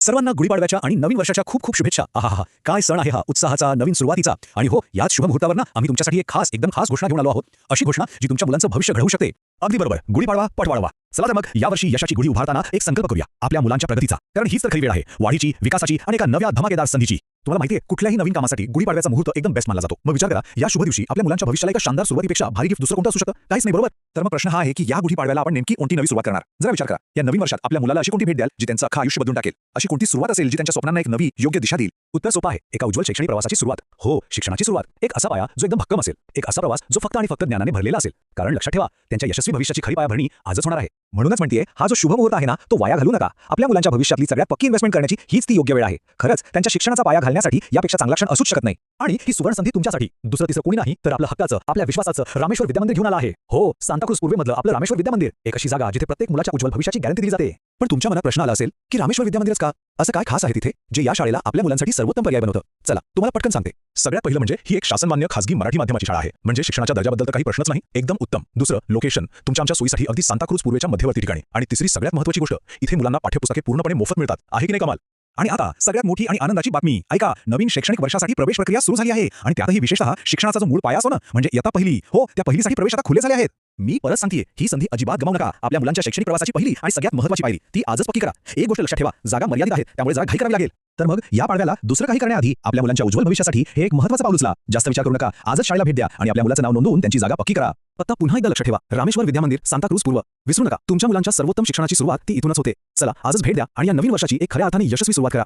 सर्वांना गुढीपाडव्याच्या आणि नवीन वर्षाच्या खूप खूप शुभेच्छा. आहा, काय सण आहे हा, उत्साहाचा, नवीन सुरुवातीचा. आणि हो, याच शुभ मुहूर्तावर ना आम्ही तुमच्यासाठी एक एकदम खास घोषणा घेऊन आलो आहोत. अशी घोषणा जी तुमच्या मुलांचं भविष्य घडवू शकते. अगदी बरोबर, गुढीपाडवा पटवाळवा. चला तर मग यावर्षी यशाची गुढी उभारताना एक संकल्प करूया आपल्या मुलांच्या प्रगतीचा. कारण हीच तर खरी वेळ आहे वाढीची, विकासाची आणि एका नव्या धमाकेदार संधीची. तुम्हाला माहिती आहे, कुठल्याही नवीन कामासाठी गुढीपाडव्याचा मुहूर्त एकदम बेस्ट मानला जातो. मग विचार करा, या शुभ दिवशी आपल्या मुलांच्या भविष्याला एका शानदार सुरुवातीपेक्षा भारी गिफ्ट दुसरं कोणतं असू शकतं? काहीच नाही, बरोबर? तर मग प्रश्न हा आहे की या गुढीपाडव्याला आपण नेमकी कोणती नवी सुरुवात करणार? जरा विचार करा. या नवीन वर्षात आपल्या मुलाला अशी कोणती भेट द्याल जी त्यांचं अख्खं आयुष्य बदलून टाकेल? अशी कोणती सुरुवात असेल जी त्यांच्या स्वप्नांना एक नवी योग्य दिशा देईल? उत्तर सोपं आहे, एका उज्ज्वल शैक्षणिक प्रवासाची सुरुवात. हो, शिक्षणाची सुरुवात. एक असा पाया जो एकदम भक्कम असेल, एक असा प्रवास जो फक्त आणि फक्त ज्ञानाने भरलेला असेल. कारण लक्षात ठेवा, त्यांच्या यशस्वी भविष्याची खरी पायाभरणी आजच होणार आहे. म्हणूनच म्हणतीये, हा जो शुभ मुहूर्त आहे ना, तो वाया घालू नका. आपल्या मुलांच्या भविष्यातली सगळ्यात पक्की इन्व्हेस्टमेंट करण्याची हीच ती योग्य वेळ आहे. खरंच त्यांच्या शिक्षणाचा पाया घालण्यासाठी यापेक्षा चांगला क्षण असूच शकत नाही. आणि ही सुवर्ण संधी तुमच्यासाठी दुसरं तिसरं कोणी नाही तर आपलं हक्काचं, आपल्या विश्वासाचं रामेश्वर विद्यामंदिर घेऊन आला आहे. हो, सांताक्रूज पूर्वेमधलं आपलं रामेश्वर विद्यामंदिर. एक अशी जागा जिथे प्रत्येक मुलाच्या उज्ज्वल भविष्याची गॅरंटी दिली जाते. पण तुमच्या मनात प्रश्न आला असेल की रामेश्वर विद्यामंदिरच का? असं काय खास आहे तिथे जे या शाळेला आपल्या मुलांसाठी सर्वोत्तम पर्याय बनवतं? चला तुम्हाला पटकन सांगते. सगळ्यात पहिलं म्हणजे ही एक शासनमान्य खासगी मराठी माध्यमाची शाळा आहे. म्हणजे शिक्षणाच्या दर्जाबद्दल तर काही प्रश्नच नाही, एकदम उत्तम. दुसरं, लोकेशन तुमच्या आमच्या सोयीसाठी अगदी सांताक्रूज पूर्वेच्या मध्यवर्ती ठिकाणी. आणि तिसरी सगळ्यात महत्त्वाची गोष्ट, इथे मुलांना पाठ्यपुस्तके पूर्णपणे मोफत मिळतात. आहे की नाही कमाल? आणि आता सगळ्यात मोठी आणि आनंदाची बातमी ऐका, नवीन शैक्षणिक वर्षासाठी प्रवेश प्रक्रिया सुरू झाली आहे. आणि त्यातही विशेषतः शिक्षणाचा जो मूळ पाया असतो ना, म्हणजे इयत्ता पहिली, हो त्या पहिलीसाठी प्रवेश आता खुले झाले आहेत. मी परत सांगतेय, ही संधी अजिबात गमावू नका. आपल्या मुलांच्या शैक्षणिक प्रवासाची पहिली आणि सगळ्यात महत्त्वाची पायरी ती आजच पक्की करा. एक गोष्ट लक्षात ठेवा, जागा मर्यादित आहेत, त्यामुळे जरा घाई करावी लागेल. तर मग या पाडव्याला दुसरं काही करण्याआधी आपल्या मुलांच्या उज्ज्वल भविष्यासाठी हे एक महत्त्वाचं पाऊल उचला. जास्त विचार करू नका, आजच शाळेला भेट द्या आणि आपल्या मुलाचं नाव नोंदवून त्यांची जागा पक्की करा. आता पुन्हा एकदा लक्षात ठेवा, रामेश्वर विद्यामंदिर, सांताक्रूज पूर्व. विसरू नका, तुमच्या मुलांच्या सर्वोत्तम शिक्षणाची सुरुवात ती इथूनच होते. चला आजच भेट द्या आणि या नवीन वर्षाची एक खऱ्या अर्थाने यशस्वी सुरुवात करा.